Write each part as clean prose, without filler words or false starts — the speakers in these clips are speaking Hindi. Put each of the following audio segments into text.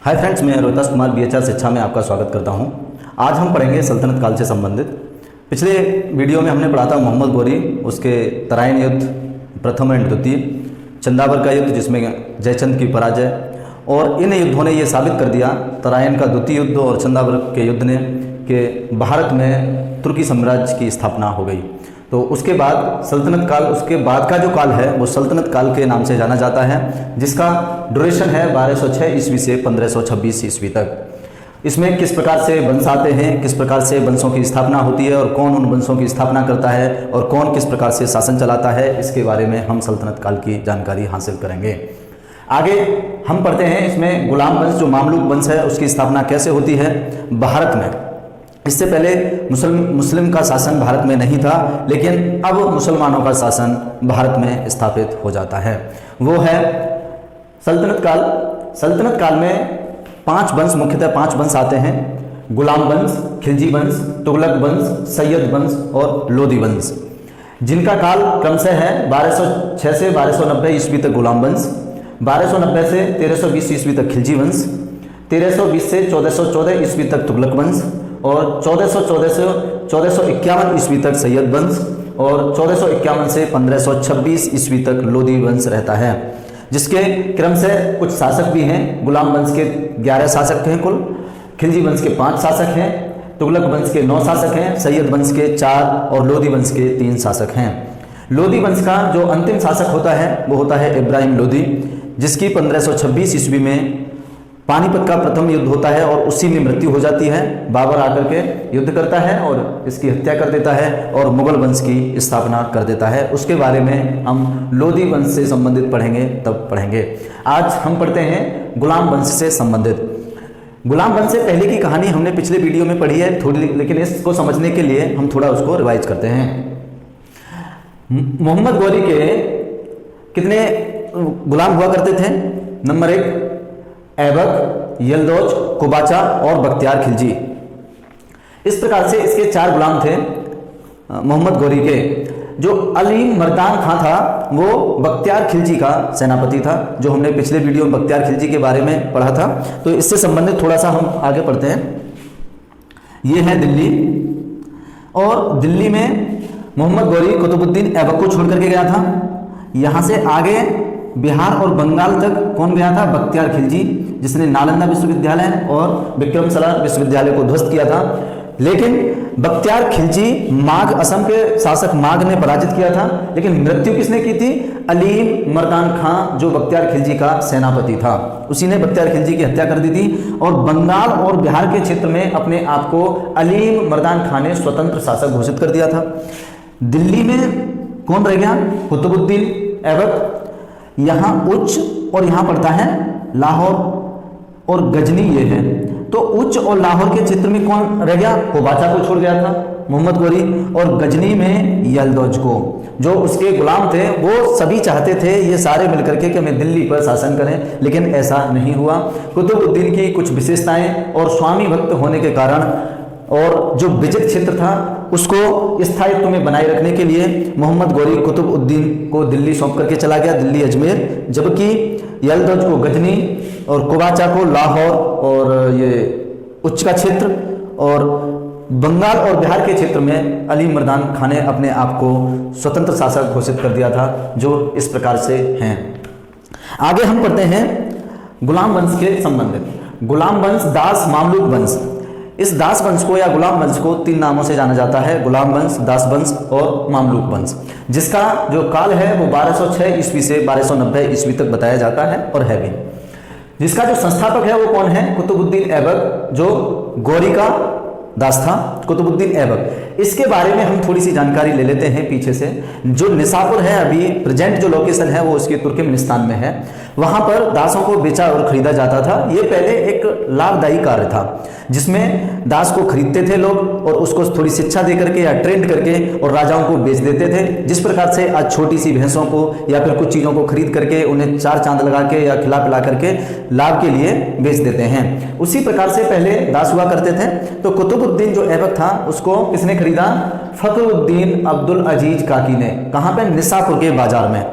हाय फ्रेंड्स, मैं रोहितास कुमार BHR शिक्षा में आपका स्वागत करता हूं। आज हम पढ़ेंगे सल्तनत काल से संबंधित। पिछले वीडियो में हमने पढ़ा था मोहम्मद गौरी, उसके तराइन युद्ध प्रथम एंड द्वितीय, चंदावर का युद्ध जिसमें जयचंद की पराजय, और इन युद्धों ने ये साबित कर दिया, तराइन का द्वितीय युद्ध और चंदावर के युद्ध ने, कि भारत में तुर्की साम्राज्य की स्थापना हो गई। तो उसके बाद सल्तनत काल, उसके बाद का जो काल है वो सल्तनत काल के नाम से जाना जाता है, जिसका ड्यूरेशन है 1206 ईस्वी से 1526 ईस्वी तक। इसमें किस प्रकार से वंश आते हैं, किस प्रकार से वंशों की स्थापना होती है और कौन उन वंशों की स्थापना करता है और कौन किस प्रकार से शासन चलाता है, इसके बारे में हम सल्तनत काल की जानकारी हासिल करेंगे। आगे हम पढ़ते हैं इसमें गुलाम वंश, जो मामलुक वंश है, उसकी स्थापना कैसे होती है भारत में। इससे पहले मुस्लिम का शासन भारत में नहीं था, लेकिन अब मुसलमानों का शासन भारत में स्थापित हो जाता है। वो है सल्तनत काल। सल्तनत काल में 5 वंश, मुख्यतः 5 वंश आते हैं: गुलाम वंश, खिलजी वंश, तुगलक वंश, सैयद वंश और लोदी वंश, जिनका काल क्रमशः है 1206 से 1290 ईस्वी तक गुलाम वंश, 1290 से 1320 ईस्वी तक खिलजी वंश, 1320 से 1414 ईस्वी तक तुगलक वंश, और 1414 से 1451 ईस्वी तक सैयद वंश, और 1451 से 1526 ईस्वी तक लोदी वंश रहता है, जिसके क्रम से कुछ शासक भी हैं। गुलाम वंश के 11 शासक हैं कुल, खिलजी वंश के 5 शासक हैं, तुगलक वंश के 9 शासक हैं, सैयद वंश के 4 और लोदी वंश के 3 शासक हैं। लोदी वंश का जो अंतिम शासक होता है वो होता है इब्राहिम लोदी, जिसकी 1526 ईस्वी में पानीपत का प्रथम युद्ध होता है और उसी में मृत्यु हो जाती है। बाबर आकर के युद्ध करता है और इसकी हत्या कर देता है और मुगल वंश की स्थापना कर देता है। उसके बारे में हम लोदी वंश से संबंधित पढ़ेंगे, तब पढ़ेंगे। आज हम पढ़ते हैं गुलाम वंश से संबंधित। गुलाम वंश से पहले की कहानी हमने पिछले वीडियो में पढ़ी है थोड़ी, लेकिन इसको समझने के लिए हम थोड़ा उसको रिवाइज करते हैं। मोहम्मद गौरी के कितने गुलाम हुआ करते थे? नंबर 1 ऐबक, यलदौज, कुबाचा और बख्तियार खिलजी। इस प्रकार से इसके 4 गुलाम थे मोहम्मद गौरी के। जो अलीम मर्दान खां था वो बख्तियार खिलजी का सेनापति था, जो हमने पिछले वीडियो में बख्तियार खिलजी के बारे में पढ़ा था। तो इससे संबंधित थोड़ा सा हम आगे पढ़ते हैं। ये है दिल्ली, और दिल्ली में मोहम्मद गौरी कुतुबुद्दीन ऐबक को छोड़ करके गया था। यहाँ से आगे बिहार और बंगाल तक कौन गया था? बख्तियार खिलजी, जिसने नालंदा विश्वविद्यालय और विक्रमशिला विश्वविद्यालय को ध्वस्त किया था। लेकिन बख्तियार खिलजी माघ, असम के शासक माघ ने पराजित किया था, लेकिन मृत्यु किसने की थी? अलीम मर्दान खां, जो बख्तियार खिलजी का सेनापति था, उसी ने बख्तियार खिलजी की हत्या कर दी थी। और बंगाल और बिहार के क्षेत्र में अपने आप को अलीम मर्दान खां ने स्वतंत्र शासक घोषित कर दिया था। दिल्ली में कौन रह गया? कुतुबुद्दीन ऐबक। यहाँ उच्च और यहाँ पड़ता है लाहौर और गजनी, ये है। तो उच्च और लाहौर के क्षेत्र में कौन रह गया? कुबाचा को छोड़ गया था मोहम्मद गौरी, और गजनी में यलदौज को। जो उसके गुलाम थे वो सभी चाहते थे ये सारे मिलकर के कि हमें दिल्ली पर शासन करें, लेकिन ऐसा नहीं हुआ। कुतुबुद्दीन की कुछ विशेषताएं और स्वामी भक्त होने के कारण और जो विजित क्षेत्र था उसको स्थायित्व में बनाए रखने के लिए मोहम्मद गौरी कुतुबुद्दीन को दिल्ली सौंप करके चला गया, दिल्ली अजमेर, जबकि यलदौज को गजनी और कुबाचा को लाहौर और ये उच्च का क्षेत्र, और बंगाल और बिहार के क्षेत्र में अलीम मर्दान खां ने अपने आप को स्वतंत्र शासक घोषित कर दिया था, जो इस प्रकार से हैं। आगे हम पढ़ते हैं गुलाम वंश के संबंधित। गुलाम वंश, दास, मामलुक वंश। इस दास वंश को या गुलाम वंश को 3 नामों से जाना जाता है: गुलाम वंश, दास वंश और मामलुक वंश, जिसका जो काल है वो 1206 ईस्वी से 1290 ईस्वी तक बताया जाता है और है भी। जिसका जो संस्थापक है वो कौन है? कुतुबुद्दीन ऐबक, जो गौरी का दास था, कुतुबुद्दीन ऐबक। इसके बारे में हम थोड़ी सी जानकारी ले लेते हैं पीछे से। जो निसापुर है, अभी प्रेजेंट जो लोकेशन है वो उसकी तुर्कमेनिस्तान में है। वहां पर दासों को बेचा और खरीदा जाता था। ये पहले एक लाभदायी कार्य था, जिसमें दास को खरीदते थे लोग और उसको थोड़ी शिक्षा दे करके या ट्रेंड करके और राजाओं को बेच देते थे। जिस प्रकार से आज छोटी सी भैंसों को या फिर कुछ चीज़ों को खरीद करके उन्हें 4 चांद लगा के या खिला पिला करके लाभ के लिए बेच देते हैं, उसी प्रकार से पहले दास हुआ करते थे। तो कुतुबुद्दीन जो ऐबक था उसको किसने खरीदा? फखरुद्दीन अब्दुल अजीज काकी ने। कहाँ पे? निसापुर के बाजार में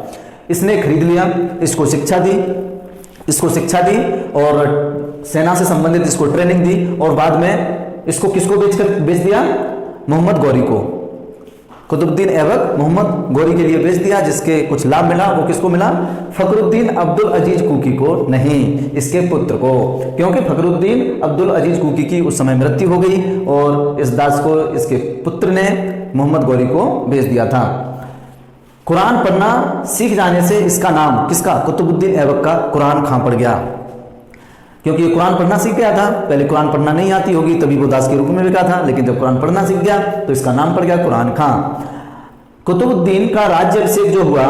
इसने खरीद लिया, इसको शिक्षा दी इसको शिक्षा दी और सेना से संबंधित इसको ट्रेनिंग दी और बाद में इसको किसको बेच दिया? मोहम्मद गौरी को। कुतुबुद्दीन ऐबक मोहम्मद गौरी के लिए बेच दिया, जिसके कुछ लाभ मिला। वो किसको मिला? फखरुद्दीन अब्दुल अजीज कुकी को नहीं, इसके पुत्र को, क्योंकि फखरुद्दीन अब्दुल अजीज कुकी की उस समय मृत्यु हो गई और इस दास को इसके पुत्र ने मोहम्मद गौरी को बेच दिया था। कुरान पढ़ना सीख जाने से इसका नाम किसका? कुतुबुद्दीन ऐबक का कुरान खां पड़ गया, क्योंकि ये कुरान पढ़ना सीख गया था। पहले कुरान पढ़ना नहीं आती होगी, तभी वो दास के रूप में बिका था, लेकिन जब कुरान पढ़ना सीख गया तो इसका नाम पड़ गया कुरान खां। कुतुबुद्दीन का राज्याभिषेक जो हुआ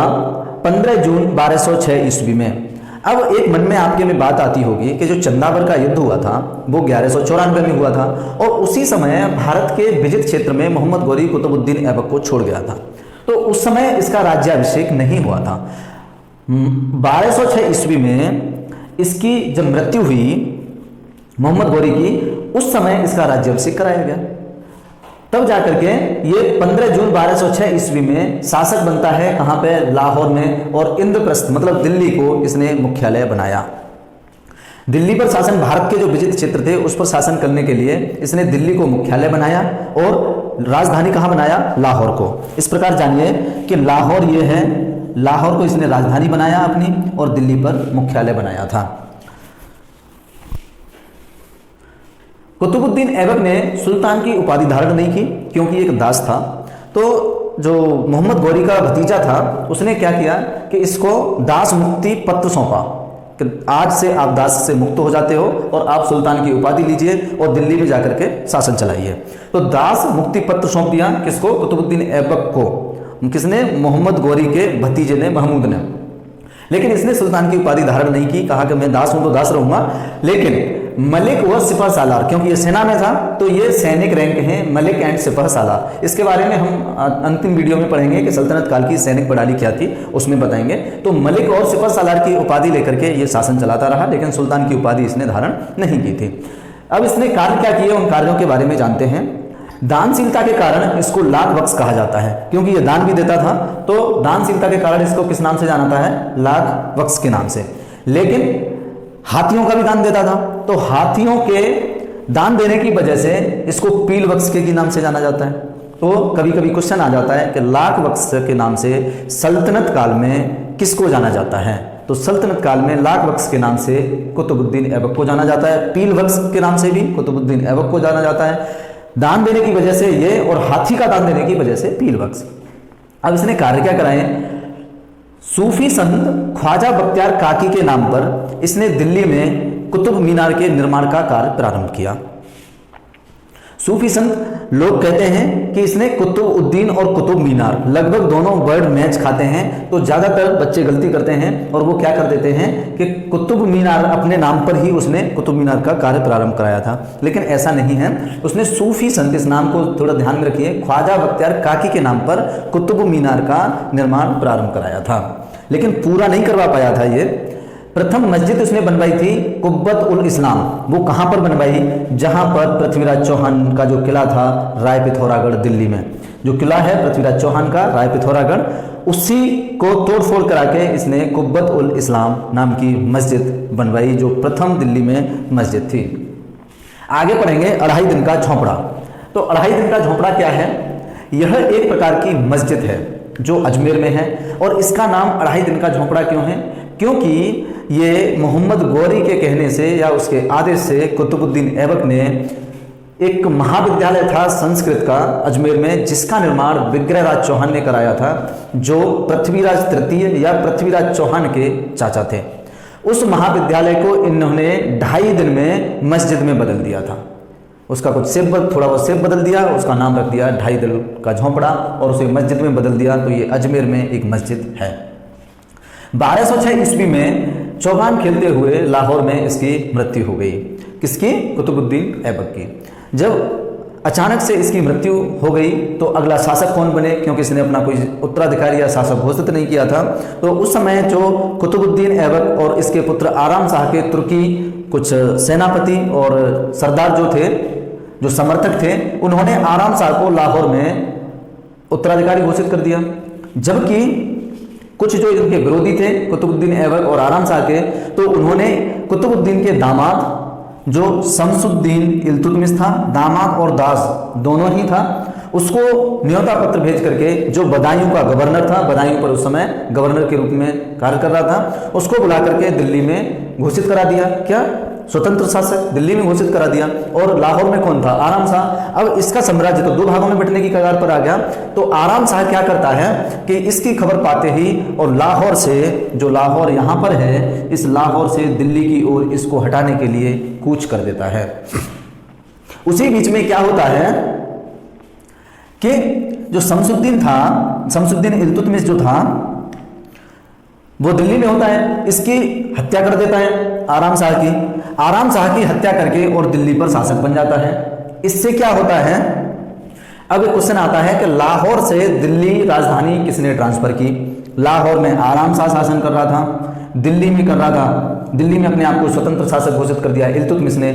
15 जून 1206 ईस्वी में। अब एक मन में आपके में बात आती होगी कि जो चंदावर का युद्ध हुआ था वो 1194 में हुआ था और उसी समय भारत के विजित क्षेत्र में मोहम्मद गौरी कुतुबुद्दीन ऐबक को छोड़ गया था, तो उस समय इसका राज्याभिषेक नहीं हुआ था। 1206 ईस्वी में इसकी जब मृत्यु हुई मोहम्मद गौरी की, उस समय इसका राज्याभिषेक कराया गया। तब जाकर के ये 15 जून 1206 ईस्वी में शासक बनता है। कहाँ पे? लाहौर में। और इंद्रप्रस्थ मतलब दिल्ली को इसने मुख्यालय बनाया। दिल्ली पर शासन, भारत के जो विजित क्षेत्र थे उस पर शासन करने के लिए इसने दिल्ली को मुख्यालय बनाया और राजधानी कहाँ बनाया? लाहौर को। इस प्रकार जानिए कि लाहौर ये है, लाहौर को इसने राजधानी बनाया अपनी और दिल्ली पर मुख्यालय बनाया था। कुतुबुद्दीन ऐबक ने सुल्तान की उपाधि धारण नहीं की क्योंकि एक दास था। तो जो मोहम्मद गौरी का भतीजा था उसने क्या किया कि इसको दास मुक्ति पत्र सौंपा कि आज से आप दास से मुक्त हो जाते हो और आप सुल्तान की उपाधि लीजिए और दिल्ली में जाकर के शासन चलाइए। तो दास मुक्ति पत्र सौंप दिया किसको? कुतुबुद्दीन ऐबक को। किसने? मोहम्मद गौरी के भतीजे ने, महमूद ने। लेकिन इसने सुल्तान की उपाधि धारण नहीं की, कहा कि मैं दास हूं तो दास रहूंगा। लेकिन मलिक व सिपह सालार, क्योंकि ये सेना में था तो ये सैनिक रैंक हैं, मलिक एंड सिपह सालार। इसके बारे में हम अंतिम वीडियो में पढ़ेंगे कि सल्तनत काल की सैनिक प्रणाली क्या थी, उसमें बताएंगे। तो मलिक और सिपह सालार की उपाधि लेकर के ये शासन चलाता रहा, लेकिन सुल्तान की उपाधि इसने धारण नहीं की थी। अब इसने कार्य क्या किए, उन कार्यों के बारे में जानते हैं। दानशीलता के कारण इसको लाख बख्श कहा जाता है, क्योंकि ये दान भी देता था। तो दानशीलता के कारण इसको किस नाम से जाना जाता है? लाख बख्श के नाम से। लेकिन हाथियों का भी दान देता था, तो हाथियों के दान देने की वजह से इसको पील बख्श के नाम से जाना जाता है। तो कभी कभी क्वेश्चन आ जाता है कि लाख बख्श के नाम से सल्तनत काल में किसको जाना जाता है? तो सल्तनत काल में लाख बख्श के नाम से कुतुबुद्दीन ऐबक को जाना जाता है, पील बख्श के नाम से भी कुतुबुद्दीन ऐबक को जाना जाता है। दान देने की वजह से ये और हाथी का दान देने की वजह से पील बख्श। अब इसने कार्य क्या कराए? सूफी संत ख्वाजा बख्तियार काकी के नाम पर इसने दिल्ली में कुतुब मीनार के निर्माण का कार्य प्रारंभ किया। सूफी संत लोग कहते हैं कि इसने कुतुबुद्दीन और कुतुब मीनार लगभग दोनों वर्ड मैच खाते हैं, तो ज़्यादातर बच्चे गलती करते हैं और वो क्या कर देते हैं कि कुतुब मीनार अपने नाम पर ही उसने कुतुब मीनार का कार्य प्रारंभ कराया था, लेकिन ऐसा नहीं है। उसने सूफी संत, इस नाम को थोड़ा ध्यान में रखिए, ख्वाजा बख्तियार काकी के नाम पर कुतुब मीनार का निर्माण प्रारंभ कराया था, लेकिन पूरा नहीं करवा पाया था ये। प्रथम मस्जिद उसने बनवाई थी कुब्बत उल इस्लाम। वो कहाँ पर बनवाई? जहाँ पर पृथ्वीराज चौहान का जो किला था राय पिथौरागढ़ दिल्ली में, जो किला है पृथ्वीराज चौहान का राय पिथौरागढ़, उसी को तोड़फोड़ करा के इसने कुब्बत उल इस्लाम नाम की मस्जिद बनवाई, जो प्रथम दिल्ली में मस्जिद थी। आगे पढ़ेंगे अढ़ाई दिन का झोंपड़ा। तो अढ़ाई दिन का झोंपड़ा क्या है? यह एक प्रकार की मस्जिद है जो अजमेर में है, और इसका नाम अढ़ाई दिन का झोंपड़ा क्यों है? क्योंकि ये मोहम्मद गौरी के कहने से या उसके आदेश से कुतुबुद्दीन ऐबक ने एक महाविद्यालय था संस्कृत का अजमेर में, जिसका निर्माण विग्रहराज चौहान ने कराया था, जो पृथ्वीराज तृतीय या पृथ्वीराज चौहान के चाचा थे। उस महाविद्यालय को इन्होंने 2.5 दिन में मस्जिद में बदल दिया था। उसका कुछ शेप, थोड़ा बहुत शेप बदल दिया, उसका नाम रख दिया 2.5 दिन का झोंपड़ा और उसे मस्जिद में बदल दिया। तो ये अजमेर में एक मस्जिद है। 1206 ईस्वी में चौहान खेलते हुए लाहौर में इसकी मृत्यु हो गई। किसकी? कुतुबुद्दीन ऐबक की। जब अचानक से इसकी मृत्यु हो गई तो अगला शासक कौन बने? क्योंकि इसने अपना कोई उत्तराधिकारी या शासक घोषित नहीं किया था। तो उस समय जो कुतुबुद्दीन ऐबक और इसके पुत्र आराम शाह के तुर्की कुछ सेनापति और सरदार जो थे, जो समर्थक थे, उन्होंने आराम शाह को लाहौर में उत्तराधिकारी घोषित कर दिया। जबकि कुछ जो इनके विरोधी थे कुतुबुद्दीन ऐबक और आराम शाह के, तो उन्होंने कुतुबुद्दीन के दामाद जो शमसुद्दीन इल्तुतमिश था, दामाद और दास दोनों ही था, उसको न्योता पत्र भेज करके जो बदायूं का गवर्नर था, बदायूं पर उस समय गवर्नर के रूप में कार्य कर रहा था, उसको बुला करके दिल्ली में घोषित करा दिया। क्या? स्वतंत्र शासक दिल्ली में घोषित करा दिया। और लाहौर में कौन था? आराम शाह। अब इसका साम्राज्य तो दो भागों में बंटने की कगार पर आ गया। तो आराम शाह क्या करता है कि इसकी खबर पाते ही और लाहौर से, जो लाहौर यहाँ पर है, इस लाहौर से दिल्ली की ओर इसको हटाने के लिए कूच कर देता है। उसी बीच में क्या होता है कि जो शमसुद्दीन था, शमसुद्दीन इल्तुतमिश जो था, वो दिल्ली में होता है, इसकी हत्या कर देता है आराम शाह की। आराम शाह की हत्या करके और दिल्ली पर शासक बन जाता है। इससे क्या होता है? अब क्वेश्चन आता है कि लाहौर से दिल्ली राजधानी किसने ट्रांसफर की? लाहौर में आराम शाह शासन कर रहा था, दिल्ली में कर रहा था, दिल्ली में अपने आप को स्वतंत्र शासक घोषित कर दिया इल्तुतमिश ने।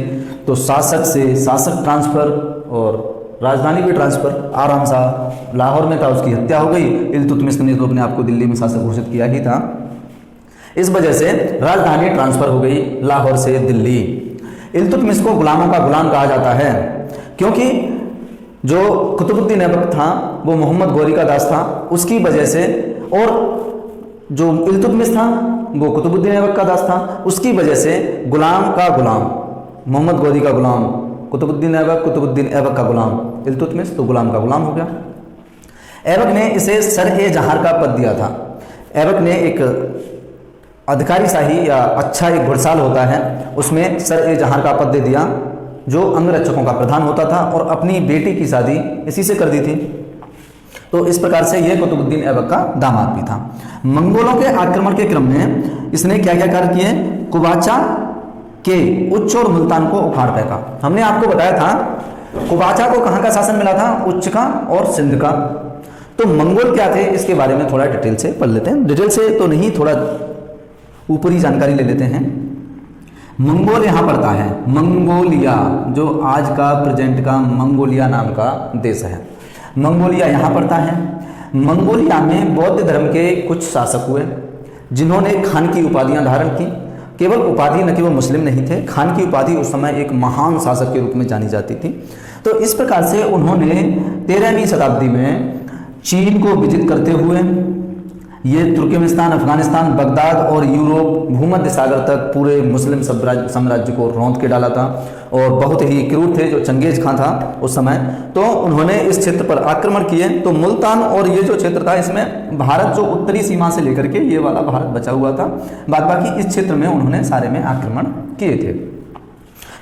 तो शासक से शासक ट्रांसफर और राजधानी भी ट्रांसफर। आराम शाह लाहौर में था, उसकी हत्या हो गई, इल्तुतमिश ने तो अपने आप को दिल्ली में शासक घोषित किया ही था। इस वजह से राजधानी ट्रांसफर हो गई लाहौर से दिल्ली। इल्तुतमिश को गुलामों का गुलाम कहा जाता है, क्योंकि जो कुतुबुद्दीन ऐबक था वो मोहम्मद गौरी का दास था, उसकी वजह से, और जो इल्तुतमिश था वो कुतुबुद्दीन ऐबक का दास था, उसकी वजह से गुलाम का गुलाम, मोहम्मद गौरी का गुलाम कुतुबुद्दीन ऐबक, कुतुबुद्दीन ऐबक का गुलाम इल्तुतमिश, तो गुलाम का गुलाम हो गया। ऐबक ने इसे सर-ए-जहार का पद दिया था। ऐबक ने एक अधिकारी शाही या अच्छा एक घुड़साल होता है, उसमें सर-ए-जहार का पद दे दिया, जो अंगरक्षकों का प्रधान होता था, और अपनी बेटी की शादी इसी से कर दी थी। तो इस प्रकार से यह कुतुबुद्दीन ऐबक का दामाद भी था। मंगोलों के आक्रमण के क्रम में इसने क्या क्या कार्य किए? कुबाचा के उच्च और मुल्तान को उखाड़ फेंका। हमने आपको बताया था कुबाचा को कहाँ का शासन मिला था? उच्च का और सिंध का। तो मंगोल क्या थे इसके बारे में थोड़ा डिटेल से पढ़ लेते हैं। डिटेल से तो नहीं, थोड़ा ऊपरी जानकारी ले लेते हैं। मंगोल यहाँ पड़ता है, मंगोलिया, जो आज का प्रेजेंट का मंगोलिया नाम का देश है, मंगोलिया यहाँ पड़ता है। मंगोलिया में बौद्ध धर्म के कुछ शासक हुए जिन्होंने खान की उपाधियाँ धारण की। केवल उपाधि, न केवल मुस्लिम नहीं थे, खान की उपाधि उस समय एक महान शासक के रूप में जानी जाती थी। तो इस प्रकार से उन्होंने 13वीं शताब्दी में चीन को विजित करते हुए ये तुर्कमेनिस्तान, अफगानिस्तान, बगदाद और यूरोप, भूमध्य सागर तक पूरे मुस्लिम साम्राज्य को रौंद के डाला था। और बहुत ही क्रूर थे जो चंगेज खां था उस समय। तो उन्होंने इस क्षेत्र पर आक्रमण किए। तो मुल्तान और ये जो क्षेत्र था, इसमें भारत जो उत्तरी सीमा से लेकर के ये वाला भारत बचा हुआ था, बाद बाकी इस क्षेत्र में उन्होंने सारे में आक्रमण किए थे।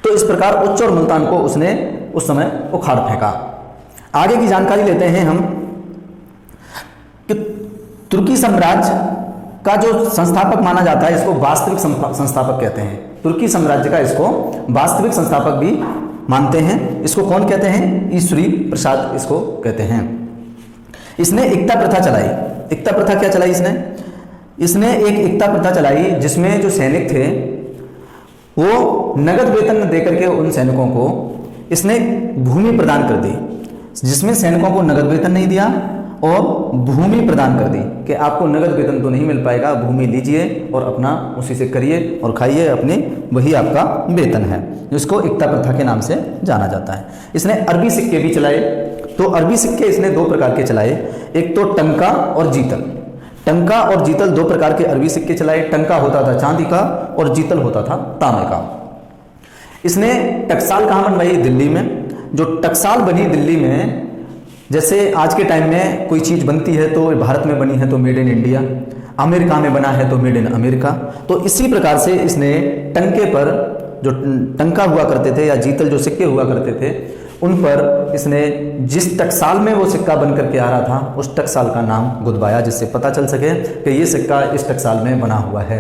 तो इस प्रकार उच्च और मुल्तान को उसने उस समय उखाड़ फेंका। आगे की जानकारी लेते हैं हम कि तुर्की साम्राज्य का जो संस्थापक माना जाता है, इसको वास्तविक संस्थापक कहते हैं। तुर्की साम्राज्य का इसको वास्तविक संस्थापक भी मानते हैं। इसको कौन कहते हैं? ईश्वरी प्रसाद इसको कहते हैं। इसने एकता प्रथा चलाई। एकता प्रथा क्या चलाई इसने एक एकता प्रथा चलाई जिसमें जो सैनिक थे वो नगद वेतन देकर के उन सैनिकों को इसने भूमि प्रदान कर दी, जिसमें सैनिकों को नगद वेतन नहीं दिया और भूमि प्रदान कर दी कि आपको नगद वेतन तो नहीं मिल पाएगा, भूमि लीजिए और अपना उसी से करिए और खाइए अपनी, वही आपका वेतन है, जिसको एकता प्रथा के नाम से जाना जाता है। इसने अरबी सिक्के भी चलाए। तो अरबी सिक्के इसने दो प्रकार के चलाए, एक तो टंका और जीतल। टंका और जीतल दो प्रकार के अरबी सिक्के चलाए। टंका होता था चांदी का और जीतल होता था तांबे का। इसने टकसाल कहाँ बनवाई? दिल्ली में। जो टकसाल बनी दिल्ली में, जैसे आज के टाइम में कोई चीज़ बनती है तो भारत में बनी है तो मेड इन इंडिया, अमेरिका में बना है तो मेड इन अमेरिका। तो इसी प्रकार से इसने टंके पर, जो टंका हुआ करते थे या जीतल जो सिक्के हुआ करते थे, उन पर इसने जिस टकसाल में वो सिक्का बन करके आ रहा था उस टकसाल का नाम गुदवाया, जिससे पता चल सके कि ये सिक्का इस टकसाल में बना हुआ है।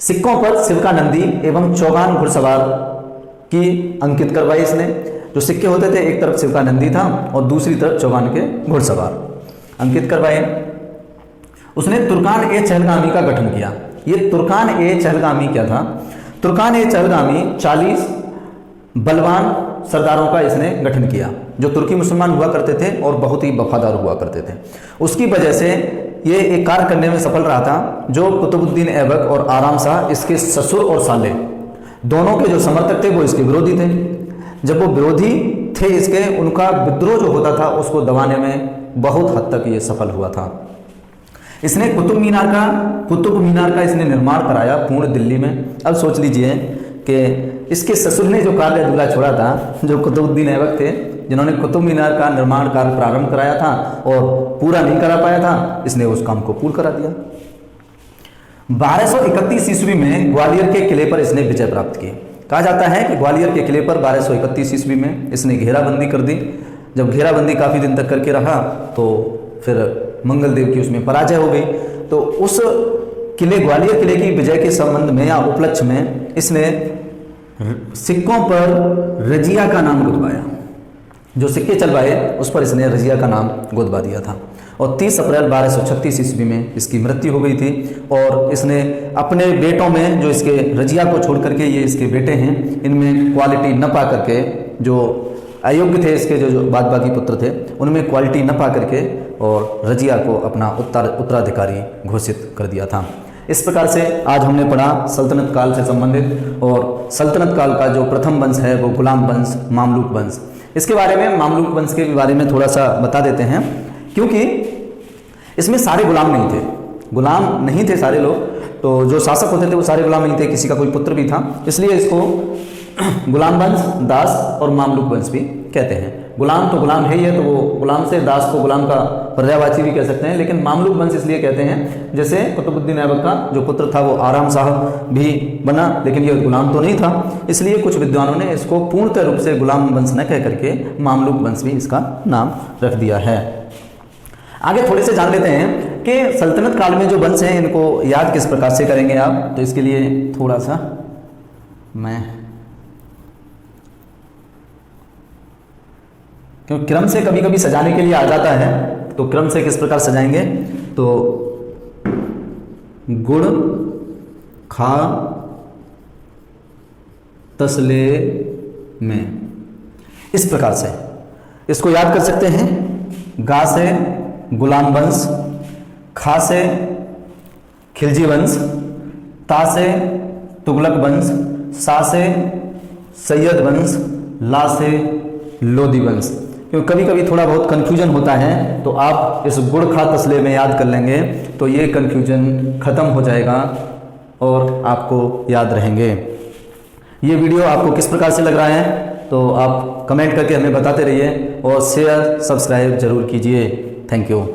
सिक्कों पर शिवकानंदी एवं चौगान घुड़सवार की अंकित करवाई इसने। जो सिक्के होते थे, एक तरफ शिवकानंदी था और दूसरी तरफ चौगान के घुड़सवार अंकित करवाए। उसने तुर्कान ए चहलगामी का गठन किया। ये तुर्कान ए चहलगामी क्या था? तुर्कान ए चहलगामी 40 बलवान सरदारों का इसने गठन किया, जो तुर्की मुसलमान हुआ करते थे और बहुत ही वफादार हुआ करते थे। उसकी वजह से ये एक कार्य करने में सफल रहा था, जो कुतुबुद्दीन ऐबक और आराम शाह इसके ससुर और साले दोनों के जो समर्थक थे वो इसके विरोधी थे। जब वो विरोधी थे इसके, उनका विद्रोह जो होता था उसको दबाने में बहुत हद तक ये सफल हुआ था। इसने कुतुब मीनार का इसने निर्माण कराया पूर्ण दिल्ली में। अब सोच लीजिए कि इसके ससुर ने जो कार्य अधूरा छोड़ा था, जो कुतुबुद्दीन ऐबक थे, जिन्होंने कुतुब मीनार का निर्माण कार्य प्रारंभ कराया था और पूरा नहीं करा पाया था, इसने उस काम को पूर्ण करा दिया। 1231 ईस्वी में ग्वालियर के किले पर इसने विजय प्राप्त की। कहा जाता है कि ग्वालियर के किले पर 1231 ईस्वी में इसने घेराबंदी कर दी। जब घेराबंदी काफ़ी दिन तक करके रहा तो फिर मंगल देव की उसमें पराजय हो गई। तो उस ग्वालियर किले की विजय के संबंध में या उपलक्ष्य में इसने सिक्कों पर रजिया का नाम गुदवाया। जो सिक्के चलवाए उस पर इसने रजिया का नाम गुदवा दिया था। और 30 अप्रैल 1236 ईस्वी में इसकी मृत्यु हो गई थी। और इसने अपने बेटों में, जो इसके रजिया को छोड़ करके ये इसके बेटे हैं, इनमें क्वालिटी न पा करके, जो अयोग्य थे इसके जो बाद बाकी पुत्र थे, उनमें क्वालिटी न पा करके और रजिया को अपना उत्तराधिकारी घोषित कर दिया था। इस प्रकार से आज हमने पढ़ा सल्तनत काल से संबंधित, और सल्तनत काल का जो प्रथम वंश है वो गुलाम वंश, मामलुक वंश। इसके बारे में, मामलुक वंश के बारे में थोड़ा सा बता देते हैं, क्योंकि इसमें सारे गुलाम नहीं थे, गुलाम नहीं थे सारे लोग। तो जो शासक होते थे वो सारे गुलाम नहीं थे, किसी का कोई पुत्र भी था, इसलिए इसको गुलाम वंश, दास और मामलुक वंश भी कहते हैं। गुलाम तो गुलाम है ही है, तो वो गुलाम से दास को गुलाम का पर्यायवाची भी कह सकते हैं, लेकिन मामलुक वंश इसलिए कहते हैं, जैसे कुतुबुद्दीन ऐबक का जो पुत्र था वो आराम शाह भी बना, लेकिन ये गुलाम तो नहीं था, इसलिए कुछ विद्वानों ने इसको पूर्णतः रूप से गुलाम वंश न कह करके मामलुक वंश भी इसका नाम रख दिया है। आगे थोड़े से जान लेते हैं कि सल्तनत काल में जो वंश हैं इनको याद किस प्रकार से करेंगे आप। तो इसके लिए थोड़ा सा मैं, क्योंकि क्रम से कभी कभी सजाने के लिए आ जाता है, तो क्रम से किस प्रकार सजाएंगे, तो गुड़ खा तसले में, इस प्रकार से इसको याद कर सकते हैं। गा से गुलाम वंश, खा से खिलजी वंश, ता से तुगलक वंश, सा से सैयद वंश, ला से लोदी वंश। क्योंकि कभी कभी थोड़ा बहुत कन्फ्यूजन होता है, तो आप इस गुड़ खा तसले में याद कर लेंगे तो ये कन्फ्यूजन खत्म हो जाएगा और आपको याद रहेंगे। ये वीडियो आपको किस प्रकार से लग रहा है तो आप कमेंट करके हमें बताते रहिए और शेयर सब्सक्राइब जरूर कीजिए। Thank you.